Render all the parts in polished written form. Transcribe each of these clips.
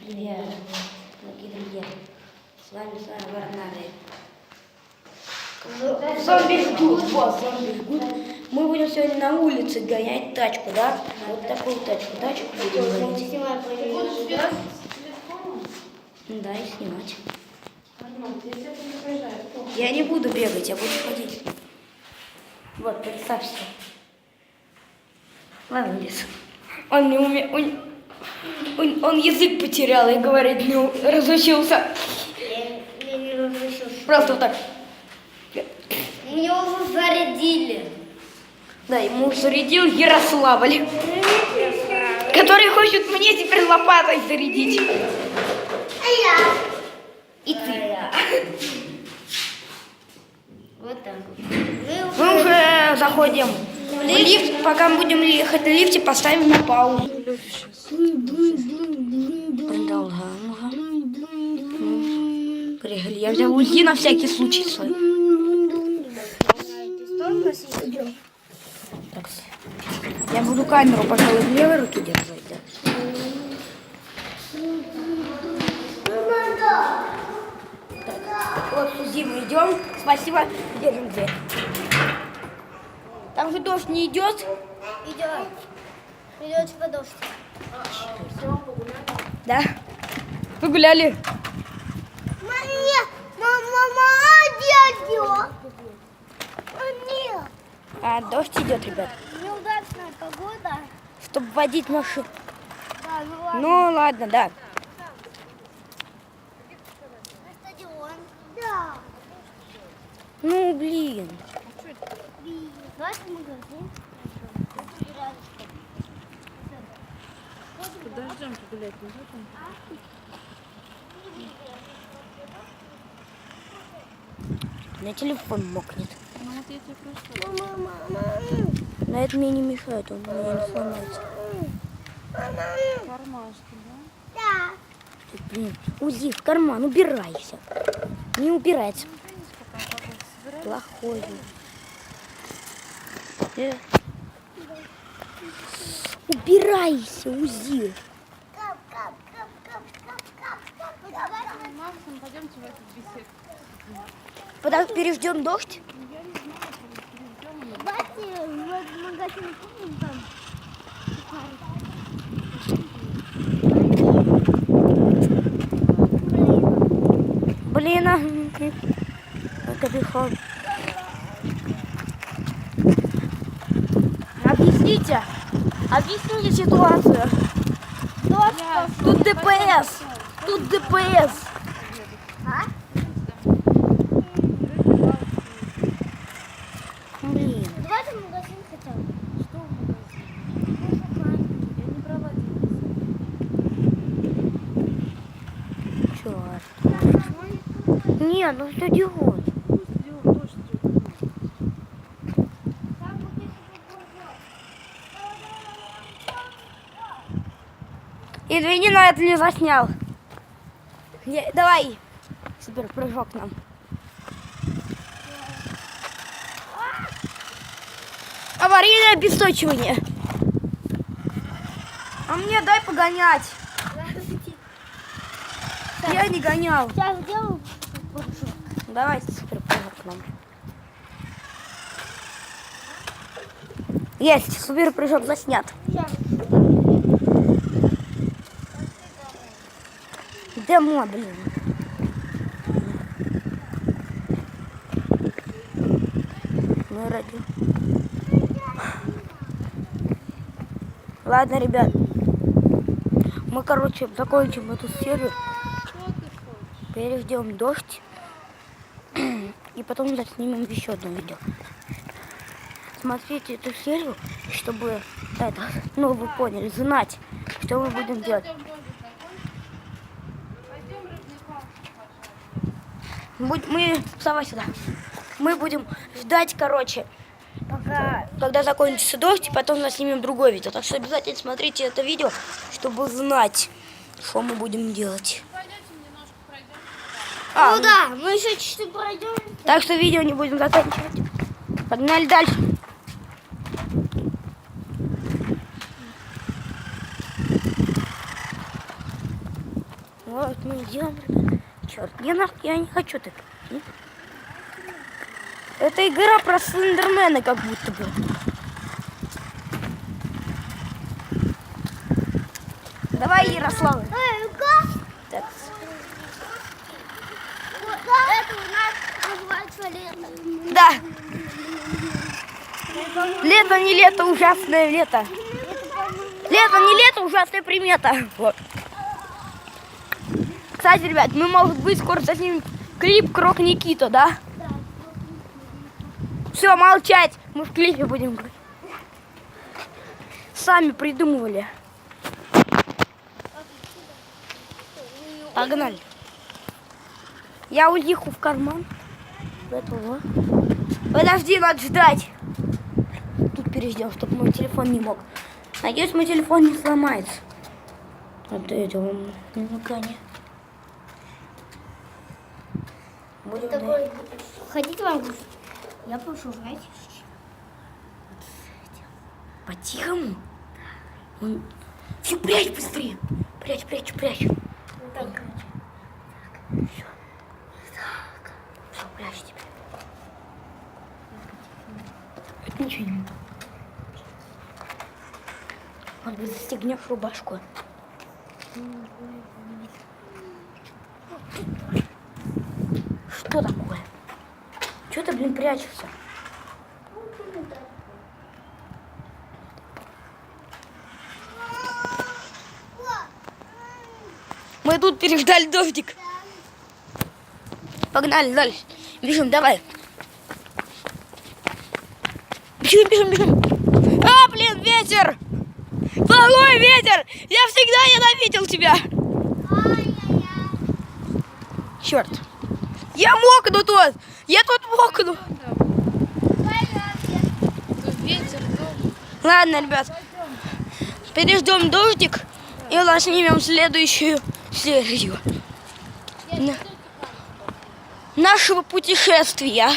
Привет, дорогие друзья. С вами Варнары. Зомби ждут, вот зомби ждут. Мы будем сегодня на улице гонять тачку, да? Вот такую тачку будем гонять. Да, и снимать. Я не буду бегать, я буду ходить. Вот, представься. Молодец. Он не умеет. Он язык потерял и говорит, не разучился. Я не разучился. Просто так. Мне уже зарядили. Да, ему зарядил Ярославль, который хочет мне теперь лопатой зарядить. А я? И ты. Вот так. Мы уже заходим в лифт. Пока мы будем ехать в лифте, поставим на паузу. Я взял УЗИ на всякий случай свой. Так, я буду камеру, пожалуй, в левой руке держать. Да? Так, вот с УЗИ мы идем. Спасибо, держим дверь. Там же дождь не идет. Идет. Идет по дождь. Да? Погуляли. Мама, нет. А дождь идет, ребят. Неудачная погода. Чтобы водить машину. Да, ну ладно. Ну ладно, да. На стадион. Да. Ну блин. Давайте в магазин. Подождем погулять, не будем? У меня телефон мокнет. Ну вот я тебе просто... Мама. Но это мне не мешает, он у меня не сломается. Кармашки, да? Да. Ты, блин, УЗИ в карман, убирайся. Не убирается. Плохой. Убирайся, УЗИ. Максим, пойдемте в эту беседку. Потом переждем дождь. Давайте в магазин купим там. Блин, это бехон. Объясните ситуацию. Тут ДПС. Тут ДПС. А? Блин. Давайте в магазин хотя бы. Что в магазине? Я не брала деньги. Черт. Нет, ну что делать? Пусть идет, дождь идет. Извини, но это не заснял. Давай. Супер прыжок нам. Аварийное обесточивание. А мне дай погонять. Я не гонял. Сейчас сделаю. Давайте супер прыжок нам. Есть, супер прыжок заснят. Сейчас. Домой, блин. Ну, ради. Ладно, ребят. Мы, короче, закончим эту серию. Переждем дождь. И потом заснимем еще одно видео. Смотрите эту серию, чтобы это, ну, вы поняли, знать, что мы будем делать. Мы, вставай сюда. Мы будем ждать, короче, пока, когда закончится дождь, и потом заснимем другое видео. Так что обязательно смотрите это видео, чтобы знать, что мы будем делать. Ну да, мы еще чуть-чуть пройдем. Так что видео не будем заканчивать. Погнали дальше. Вот мы идем. Черт, я не хочу так. Это игра про Слендермена как будто бы. Давай, Ярослав. Так. Это у нас называется лето. Да. Лето не лето, ужасное лето. Лето не лето, ужасная примета. Вот. Кстати, ребят, мы, может быть, скоро заснимем клип Крок Никита, да? Все, молчать. Мы в клипе будем говорить. Сами придумывали. Погнали. Я улиху в карман. Этого. Подожди, надо ждать. Тут переждем, чтобы мой телефон не мог. Надеюсь, мой телефон не сломается. Вот этого намекания. Будем Хотите вам? Я прошу, знаете? по-тихому. Все, прячь быстрее. Прячь. Так. Все, прячь теперь. Это ничего не могу. Может быть, застегнешь рубашку. Что такое? Чего ты, блин, прячешься? Мы тут переждали дождик. Погнали дальше. Бежим, давай. Бежим. А, блин, ветер! Плохой ветер! Я всегда ненавидел тебя! Черт! Я мокну тут! Я тут мокну! Ветер, дождь. Ладно, ребят. Переждем дождик и снимем следующую серию нашего путешествия.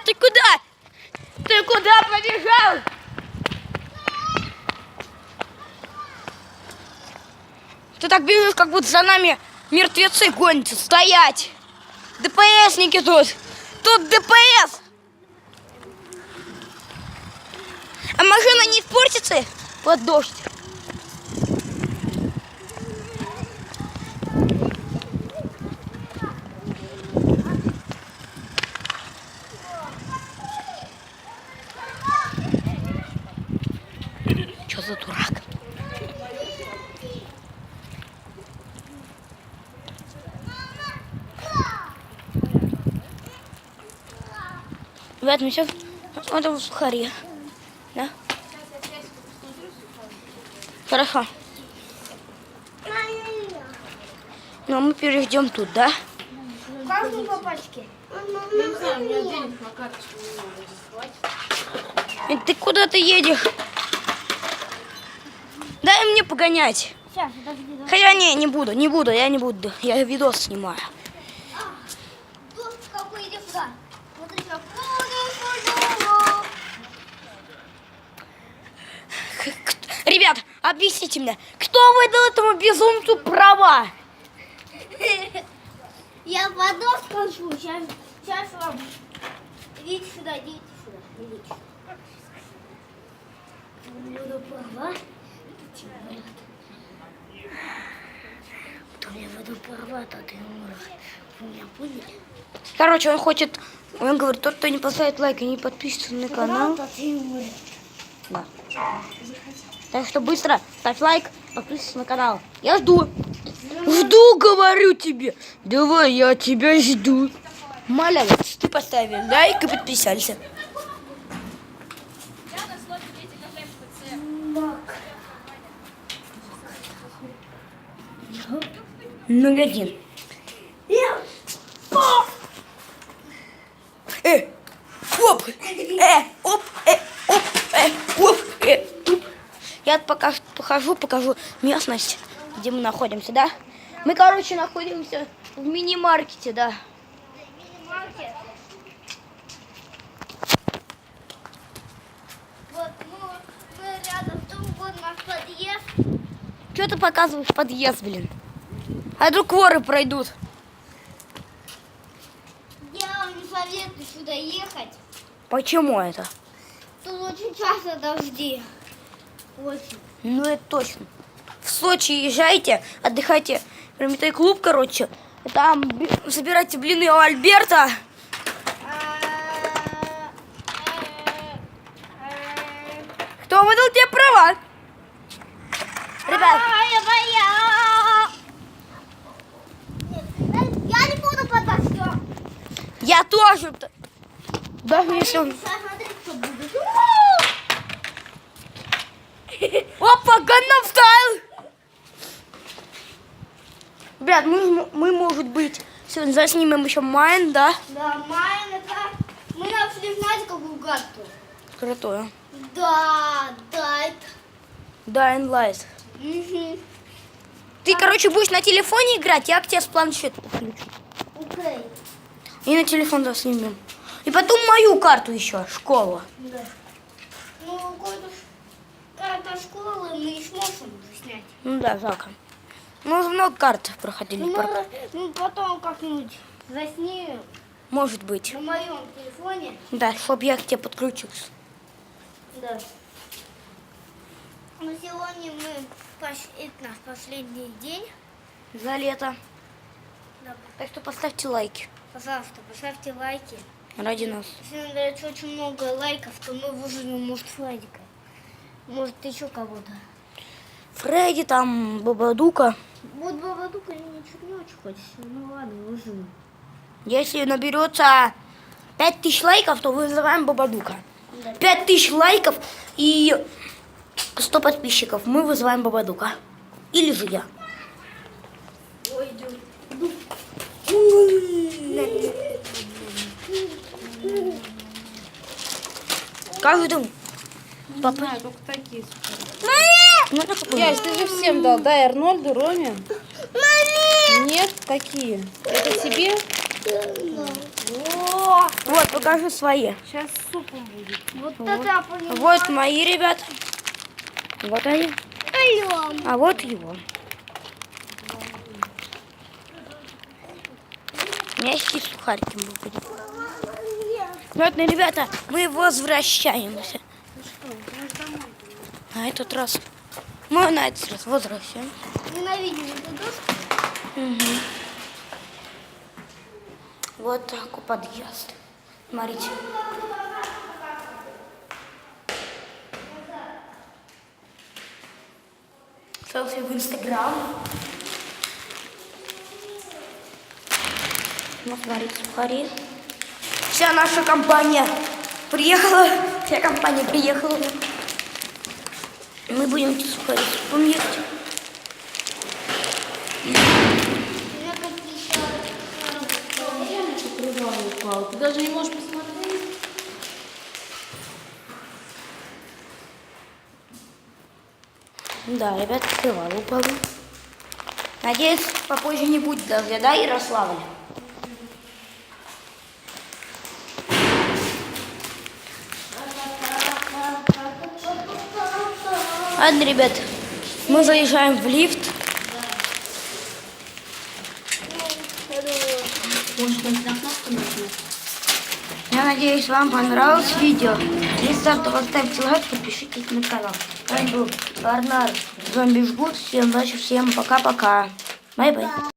Ты куда? Ты куда побежал? Ты так бежишь, как будто за нами мертвецы гонятся. Стоять! ДПСники тут! Тут ДПС! А машина не испортится под дождь? Что за дурак? Ребят, мы сейчас смотрим в сухари. Да? Хорошо. Ну, а мы перейдем тут, да? Как вы по пачке? Я не знаю, у меня денег на карточку не И ты куда ты едешь? Дай мне погонять. Сейчас, подожди. Хотя не буду, я не буду. Я видос снимаю. Дождь какой, иди сюда. Смотри, как Ребят, объясните мне, кто выдал этому безумцу права? Я воду скажу. Сейчас вам. Идите сюда. Идите. Буду права. Кто мне воду права, тот и умрет. Вы меня поняли? Короче, он говорит, тот, кто не поставит лайк и не подписывается на канал. Тот и умрет. Да. Так что быстро ставь лайк, подписывайся на канал. Я жду. Жду, говорю тебе. Давай, я тебя жду. Молодец, ты поставил лайк и подписался. Магазин. Оп, оп, оп, оп. Я пока покажу местность, где мы находимся, да? Мы, короче, находимся в мини-маркете, да. Вот мы рядом, там вот наш подъезд. Что ты показываешь подъезд, блин? А вдруг воры пройдут? Я вам не советую сюда ехать. Почему это? Тут очень часто дожди. Очень. Ну, это точно. В Сочи езжайте, отдыхайте. Прометей клуб, короче. Там собирайте блины у Альберта. Кто выдал тебе права? Ребят, Я не буду под дождем. я тоже. Даже если он... Сейчас смотри, что будет. Опа, Gangnam Style! Ребят, мы, может быть, сегодня заснимем еще Майн, да? Да, Майя, это... Мы нашли, знаете, какую гадку? Крутое. Да, да, это... Dying Light. Угу. Ты, короче, будешь на телефоне играть, я к тебе с планшета подключу. Окей. И на телефон заснимем. И потом мою карту еще, школа. Да. Ну, карта школы мы не сможем снять. Ну да, жалко. Мы уже много карт проходили. Ну, потом как-нибудь заснимем Может быть. на моем телефоне. Да, чтоб я к тебе подключился. Да. Но сегодня это наш последний день. За лето. Да. Так что поставьте лайки Пожалуйста, поставьте лайки. ради нас. Если наберется очень много лайков, то мы выживем, может, Фредика. Может, еще кого-то. Фредди, там, Бабадука. Вот Бабадука ничего не очень хочется. Ну ладно, выживем. Если наберется 5000 лайков, то вызываем Бабадука. 5000 лайков и 100 подписчиков. Мы вызываем Бабадука. Или же я. Ой, идем. Как вы думаете? Не знаю, только такие сухари. Ну, это какой? Ясь, ты же всем дал. Дай Арнольду, Роме. Нет, какие? Это тебе? Вот, покажи свои. Сейчас с супом будет. Вот это я поняла. Вот мои, ребят. Вот они. Алло. А вот его. Мягкие сухарики мы будем. Ладно, ребята, мы возвращаемся. На этот раз. Мы на этот раз возвращаемся. Ненавидим эту доску. Вот так у подъезд. Смотрите. Селфи в Инстаграм. Вот, смотрите, сухари. Вся наша компания приехала. Вся компания приехала. Мы будем эти сухари есть. Ты даже не можешь посмотреть. Да, ребят, открывал упал. Надеюсь, попозже не будет дождя, да, Ярославль? Ладно, ребят, мы заезжаем в лифт. Я надеюсь, вам понравилось видео. Если так, то поставьте лайк, подпишитесь на канал. С вами был Арнар. Зомби жгут. Всем удачи, всем пока-пока. Бай-бай.